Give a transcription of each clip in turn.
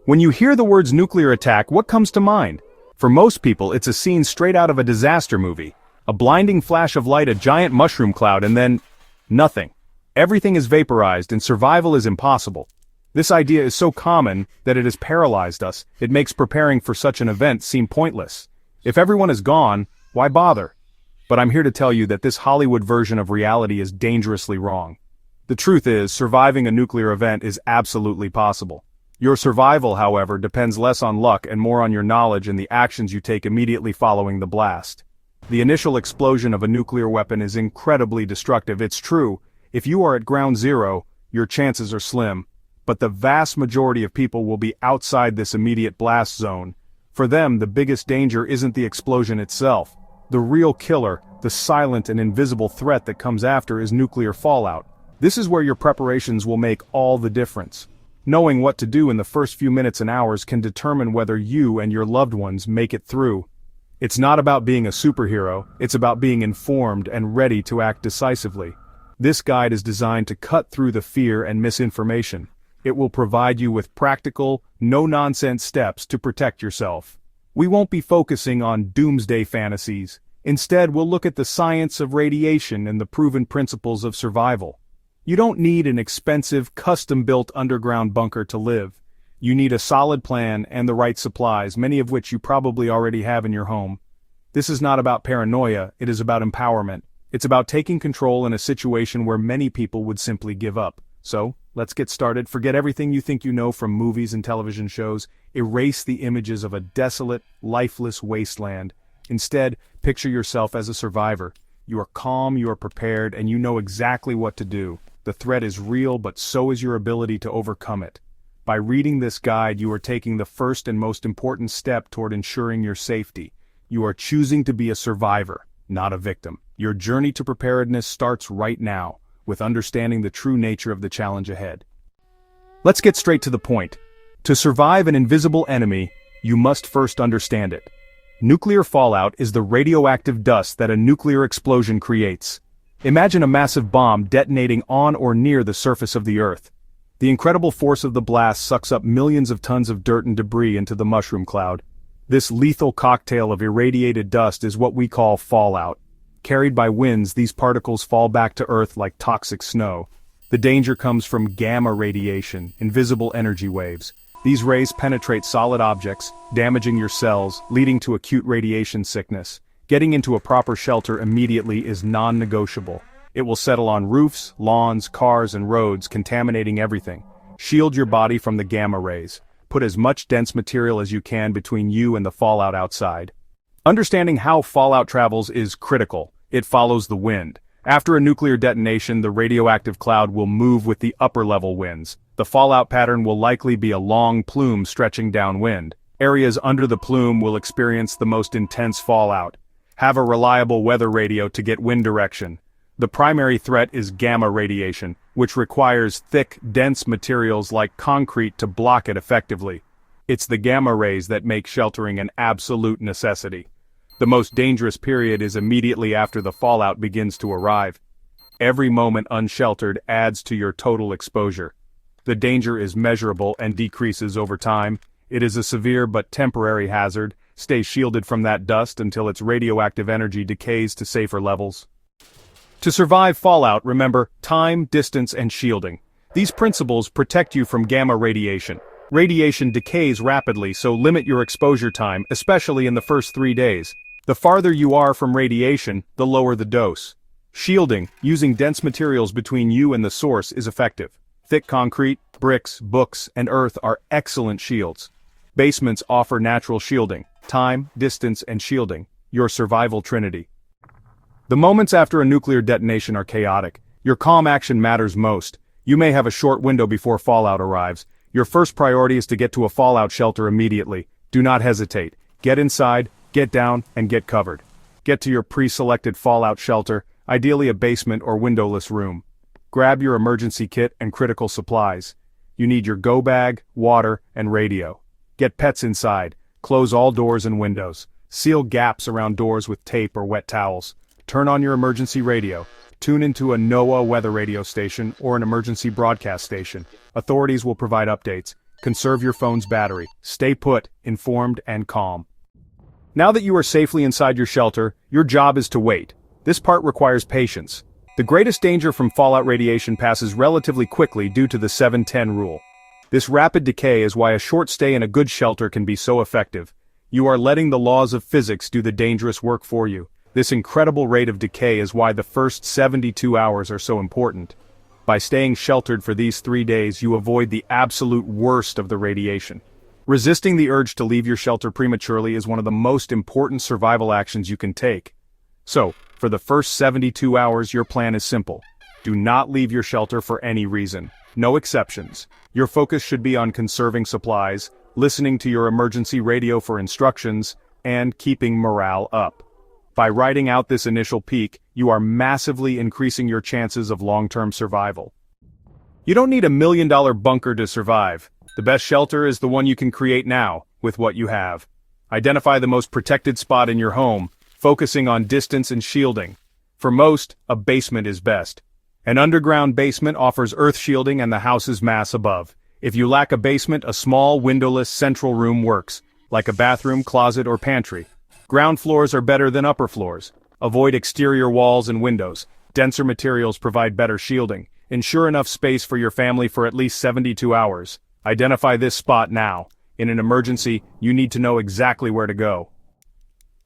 When you hear the words nuclear attack, what comes to mind? For most people, it's a scene straight out of a disaster movie. A blinding flash of light, a giant mushroom cloud, and then nothing. Everything is vaporized and survival is impossible. This idea is so common that it has paralyzed us. It makes preparing for such an event seem pointless. If everyone is gone, why bother? But I'm here to tell you that this Hollywood version of reality is dangerously wrong. The truth is, surviving a nuclear event is absolutely possible. Your survival, however, depends less on luck and more on your knowledge and the actions you take immediately following the blast. The initial explosion of a nuclear weapon is incredibly destructive. It's true, if you are at ground zero, your chances are slim. But the vast majority of people will be outside this immediate blast zone. For them, the biggest danger isn't the explosion itself. The real killer, the silent and invisible threat that comes after, is nuclear fallout. This is where your preparations will make all the difference. Knowing what to do in the first few minutes and hours can determine whether you and your loved ones make it through. It's not about being a superhero, it's about being informed and ready to act decisively. This guide is designed to cut through the fear and misinformation. It will provide you with practical, no-nonsense steps to protect yourself. We won't be focusing on doomsday fantasies. Instead, we'll look at the science of radiation and the proven principles of survival. You don't need an expensive, custom-built underground bunker to live. You need a solid plan and the right supplies, many of which you probably already have in your home. This is not about paranoia, it is about empowerment. It's about taking control in a situation where many people would simply give up. So, let's get started. Forget everything you think you know from movies and television shows. Erase the images of a desolate, lifeless wasteland. Instead, picture yourself as a survivor. You are calm, you are prepared, and you know exactly what to do. The threat is real, but so is your ability to overcome it. By reading this guide, you are taking the first and most important step toward ensuring your safety. You are choosing to be a survivor, not a victim. Your journey to preparedness starts right now, with understanding the true nature of the challenge ahead. Let's get straight to the point. To survive an invisible enemy, you must first understand it. Nuclear fallout is the radioactive dust that a nuclear explosion creates. Imagine a massive bomb detonating on or near the surface of the Earth. The incredible force of the blast sucks up millions of tons of dirt and debris into the mushroom cloud. This lethal cocktail of irradiated dust is what we call fallout. Carried by winds, these particles fall back to Earth like toxic snow. The danger comes from gamma radiation, invisible energy waves. These rays penetrate solid objects, damaging your cells, leading to acute radiation sickness. Getting into a proper shelter immediately is non-negotiable. It will settle on roofs, lawns, cars, and roads, contaminating everything. Shield your body from the gamma rays. Put as much dense material as you can between you and the fallout outside. Understanding how fallout travels is critical. It follows the wind. After a nuclear detonation, the radioactive cloud will move with the upper-level winds. The fallout pattern will likely be a long plume stretching downwind. Areas under the plume will experience the most intense fallout. Have a reliable weather radio to get wind direction. The primary threat is gamma radiation, which requires thick, dense materials like concrete to block it effectively. It's the gamma rays that make sheltering an absolute necessity. The most dangerous period is immediately after the fallout begins to arrive. Every moment unsheltered adds to your total exposure. The danger is measurable and decreases over time. It is a severe but temporary hazard. Stay shielded from that dust until its radioactive energy decays to safer levels. To survive fallout, remember time, distance, and shielding. These principles protect you from gamma radiation. Radiation decays rapidly, so limit your exposure time, especially in the first 3 days. The farther you are from radiation, the lower the dose. Shielding, using dense materials between you and the source, is effective. Thick concrete, bricks, books, and earth are excellent shields. Basements offer natural shielding. Time, distance, and shielding. Your survival trinity. The moments after a nuclear detonation are chaotic. Your calm action matters most. You may have a short window before fallout arrives. Your first priority is to get to a fallout shelter immediately. Do not hesitate. Get inside, get down, and get covered. Get to your pre-selected fallout shelter, ideally a basement or windowless room. Grab your emergency kit and critical supplies. You need your go bag, water, and radio. Get pets inside. Close all doors and windows. Seal gaps around doors with tape or wet towels. Turn on your emergency radio. Tune into a NOAA weather radio station or an emergency broadcast station. Authorities will provide updates. conserve your phone's battery, stay put, informed, and calm. Now that you are safely inside your shelter, your job is to wait. This part requires patience. The greatest danger from fallout radiation passes relatively quickly due to the 7-10 rule. This rapid decay is why a short stay in a good shelter can be so effective. You are letting the laws of physics do the dangerous work for you. This incredible rate of decay is why the first 72 hours are so important. By staying sheltered for these 3 days, you avoid the absolute worst of the radiation. Resisting the urge to leave your shelter prematurely is one of the most important survival actions you can take. So, for the first 72 hours, your plan is simple. Do not leave your shelter for any reason. No exceptions. Your focus should be on conserving supplies, listening to your emergency radio for instructions, and keeping morale up. By riding out this initial peak, you are massively increasing your chances of long-term survival. You don't need $1 million bunker to survive. The best shelter is the one you can create now, with what you have. Identify the most protected spot in your home, focusing on distance and shielding. For most, a basement is best. An underground basement offers earth shielding and the house's mass above. If you lack a basement, a small, windowless central room works, like a bathroom, closet, or pantry. Ground floors are better than upper floors. Avoid exterior walls and windows. Denser materials provide better shielding. Ensure enough space for your family for at least 72 hours. Identify this spot now. In an emergency, you need to know exactly where to go.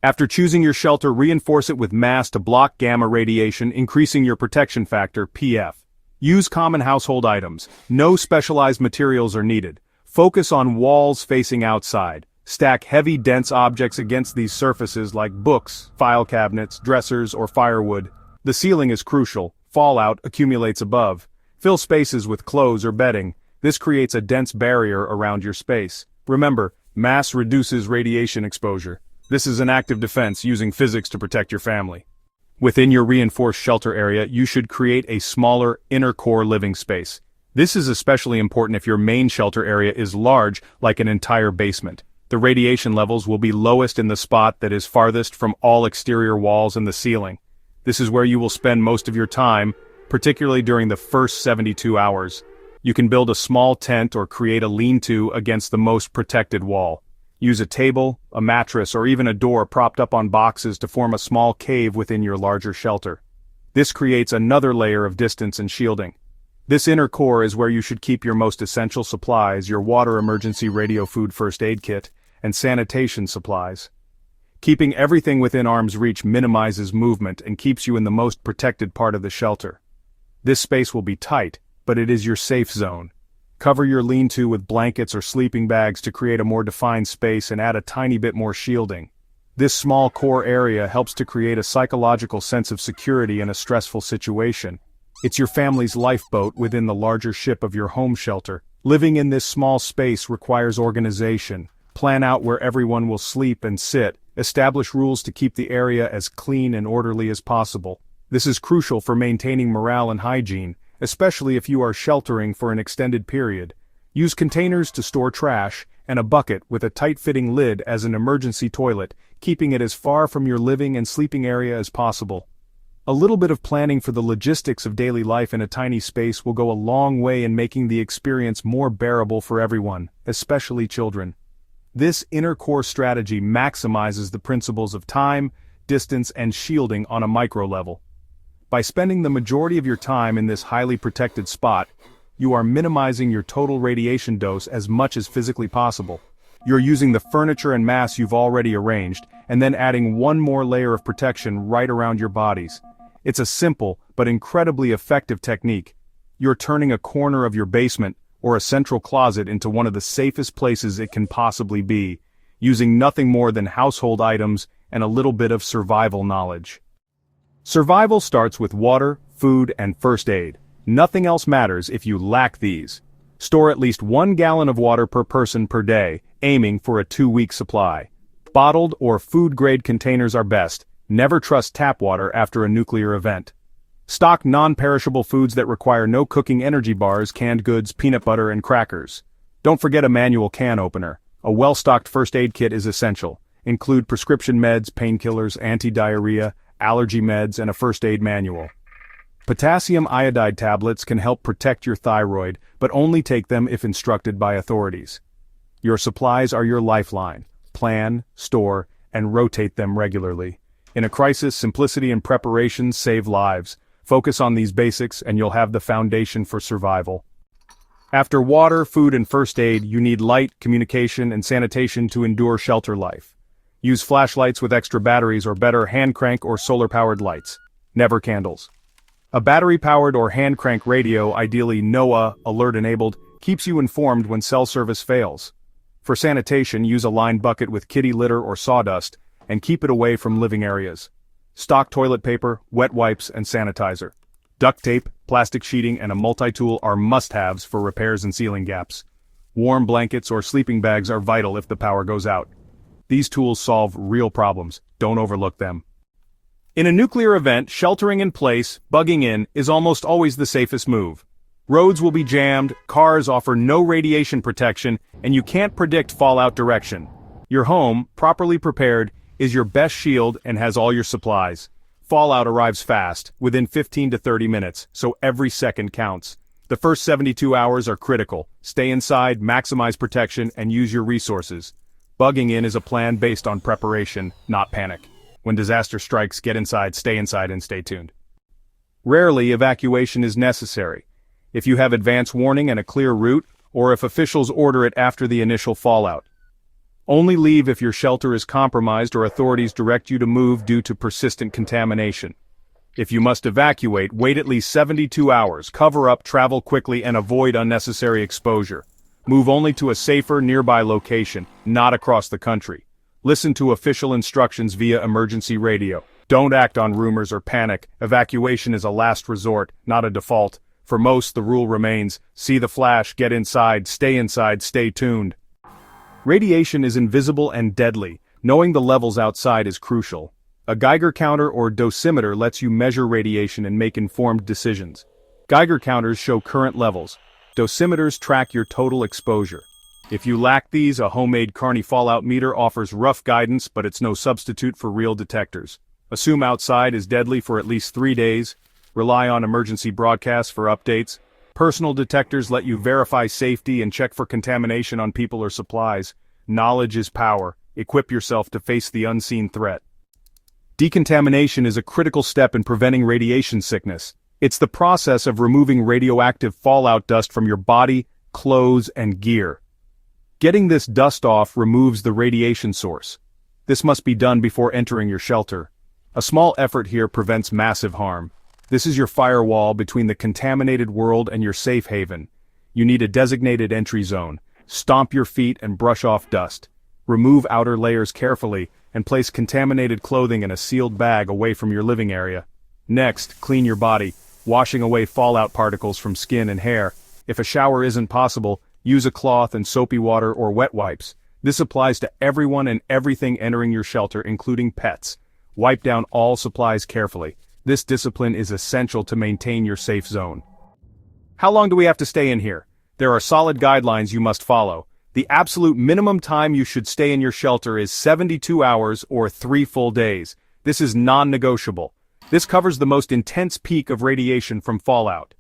After choosing your shelter, reinforce it with mass to block gamma radiation, increasing your protection factor, PF. Use common household items. No specialized materials are needed. Focus on walls facing outside. Stack heavy, dense objects against these surfaces like books, file cabinets, dressers, or firewood. The ceiling is crucial. Fallout accumulates above. Fill spaces with clothes or bedding. This creates a dense barrier around your space. Remember, mass reduces radiation exposure. This is an active defense using physics to protect your family. Within your reinforced shelter area, you should create a smaller, inner core living space. This is especially important if your main shelter area is large, like an entire basement. The radiation levels will be lowest in the spot that is farthest from all exterior walls and the ceiling. This is where you will spend most of your time, particularly during the first 72 hours. You can build a small tent or create a lean-to against the most protected wall. Use a table, a mattress, or even a door propped up on boxes to form a small cave within your larger shelter. This creates another layer of distance and shielding. This inner core is where you should keep your most essential supplies, your water emergency radio food first aid kit, and sanitation supplies. Keeping everything within arm's reach minimizes movement and keeps you in the most protected part of the shelter. This space will be tight, but it is your safe zone. Cover your lean-to with blankets or sleeping bags to create a more defined space and add a tiny bit more shielding. This small core area helps to create a psychological sense of security in a stressful situation. It's your family's lifeboat within the larger ship of your home shelter. Living in this small space requires organization. Plan out where everyone will sleep and sit. Establish rules to keep the area as clean and orderly as possible. This is crucial for maintaining morale and hygiene, especially if you are sheltering for an extended period. Use containers to store trash, and a bucket with a tight-fitting lid as an emergency toilet, keeping it as far from your living and sleeping area as possible. A little bit of planning for the logistics of daily life in a tiny space will go a long way in making the experience more bearable for everyone, especially children. This inner core strategy maximizes the principles of time, distance, and shielding on a micro level. By spending the majority of your time in this highly protected spot, you are minimizing your total radiation dose as much as physically possible. You're using the furniture and mass you've already arranged, and then adding one more layer of protection right around your bodies. It's a simple, but incredibly effective technique. You're turning a corner of your basement, or a central closet, into one of the safest places it can possibly be, using nothing more than household items and a little bit of survival knowledge. Survival starts with water, food, and first aid. Nothing else matters if you lack these. Store at least 1 gallon of water per person per day, aiming for a 2-week supply. Bottled or food-grade containers are best. Never trust tap water after a nuclear event. Stock non-perishable foods that require no cooking: energy bars, canned goods, peanut butter, and crackers. Don't forget a manual can opener. A well-stocked first aid kit is essential. Include prescription meds, painkillers, anti-diarrhea, allergy meds, and a first aid manual. Potassium iodide tablets can help protect your thyroid, but only take them if instructed by authorities. Your supplies are your lifeline. Plan, store, and rotate them regularly. In a crisis, simplicity and preparation save lives. Focus on these basics and you'll have the foundation for survival. After water, food, and first aid, you need light, communication, and sanitation to endure shelter life. Use flashlights with extra batteries or better hand crank or solar-powered lights. Never candles. A battery-powered or hand crank radio, ideally NOAA, alert-enabled, keeps you informed when cell service fails. For sanitation, use a lined bucket with kitty litter or sawdust, and keep it away from living areas. Stock toilet paper, wet wipes, and sanitizer. Duct tape, plastic sheeting, and a multi-tool are must-haves for repairs and sealing gaps. Warm blankets or sleeping bags are vital if the power goes out. These tools solve real problems. Don't overlook them. In a nuclear event, sheltering in place, bugging in, is almost always the safest move. Roads will be jammed, cars offer no radiation protection, and you can't predict fallout direction. Your home, properly prepared, is your best shield and has all your supplies. Fallout arrives fast, within 15 to 30 minutes, so every second counts. The first 72 hours are critical. Stay inside, maximize protection, and use your resources. Bugging in is a plan based on preparation, not panic. When disaster strikes, get inside, and stay tuned. Rarely, evacuation is necessary. If you have advance warning and a clear route, or if officials order it after the initial fallout. Only leave if your shelter is compromised or authorities direct you to move due to persistent contamination. If you must evacuate, wait at least 72 hours, cover up, travel quickly, and avoid unnecessary exposure. Move only to a safer, nearby location, not across the country. Listen to official instructions via emergency radio. Don't act on rumors or panic. Evacuation is a last resort, not a default. For most, the rule remains, see the flash, get inside, stay tuned. Radiation is invisible and deadly. Knowing the levels outside is crucial. A Geiger counter or dosimeter lets you measure radiation and make informed decisions. Geiger counters show current levels. Dosimeters track your total exposure. If you lack these, a homemade Carney fallout meter offers rough guidance, but it's no substitute for real detectors. Assume outside is deadly for at least 3 days. Rely on emergency broadcasts for updates. Personal detectors let you verify safety and check for contamination on people or supplies. Knowledge is power. Equip yourself to face the unseen threat. Decontamination is a critical step in preventing radiation sickness. It's the process of removing radioactive fallout dust from your body, clothes, and gear. Getting this dust off removes the radiation source. This must be done before entering your shelter. A small effort here prevents massive harm. This is your firewall between the contaminated world and your safe haven. You need a designated entry zone. Stomp your feet and brush off dust. Remove outer layers carefully and place contaminated clothing in a sealed bag away from your living area. Next, clean your body, washing away fallout particles from skin and hair. If a shower isn't possible, use a cloth and soapy water or wet wipes. This applies to everyone and everything entering your shelter, including pets. Wipe down all supplies carefully. This discipline is essential to maintain your safe zone. How long do we have to stay in here? There are solid guidelines you must follow. The absolute minimum time you should stay in your shelter is 72 hours or 3 full days. This is non-negotiable. This covers the most intense peak of radiation from fallout.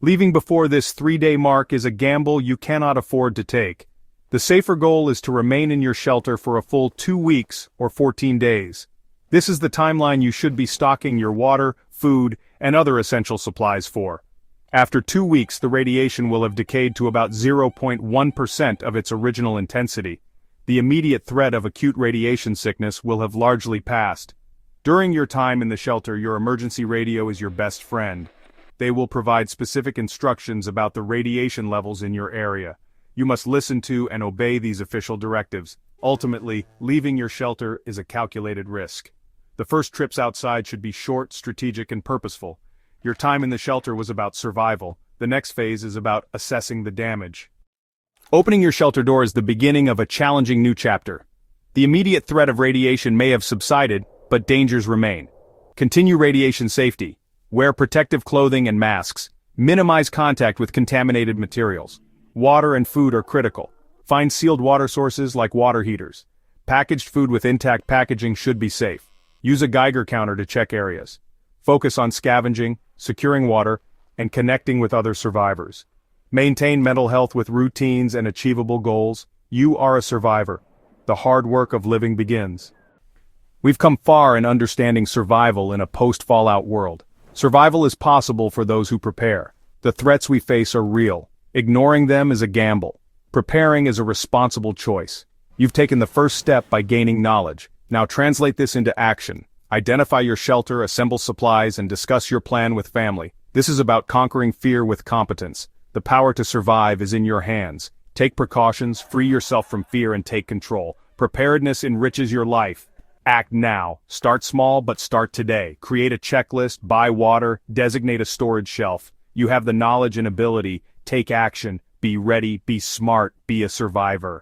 Leaving before this 3-day mark is a gamble you cannot afford to take. The safer goal is to remain in your shelter for a full 2 weeks or 14 days. This is the timeline you should be stocking your water, food, and other essential supplies for. After 2 weeks, the radiation will have decayed to about 0.1% of its original intensity. The immediate threat of acute radiation sickness will have largely passed. During your time in the shelter, your emergency radio is your best friend. They will provide specific instructions about the radiation levels in your area. You must listen to and obey these official directives. Ultimately, leaving your shelter is a calculated risk. The first trips outside should be short, strategic, and purposeful. Your time in the shelter was about survival. The next phase is about assessing the damage. Opening your shelter door is the beginning of a challenging new chapter. The immediate threat of radiation may have subsided, but dangers remain. Continue radiation safety. Wear protective clothing and masks. Minimize contact with contaminated materials. Water and food are critical. Find sealed water sources like water heaters. Packaged food with intact packaging should be safe. Use a Geiger counter to check areas. Focus on scavenging, securing water, and connecting with other survivors. Maintain mental health with routines and achievable goals. You are a survivor. The hard work of living begins. We've come far in understanding survival in a post-fallout world. Survival is possible for those who prepare. The threats we face are real. Ignoring them is a gamble. Preparing is a responsible choice. You've taken the first step by gaining knowledge. Now translate this into action. Identify your shelter, assemble supplies, and discuss your plan with family. This is about conquering fear with competence. The power to survive is in your hands. Take precautions, free yourself from fear, and take control. Preparedness enriches your life. Act now. Start small, but start today. Create a checklist, buy water, designate a storage shelf. You have the knowledge and ability. Take action. Be ready, be smart, be a survivor.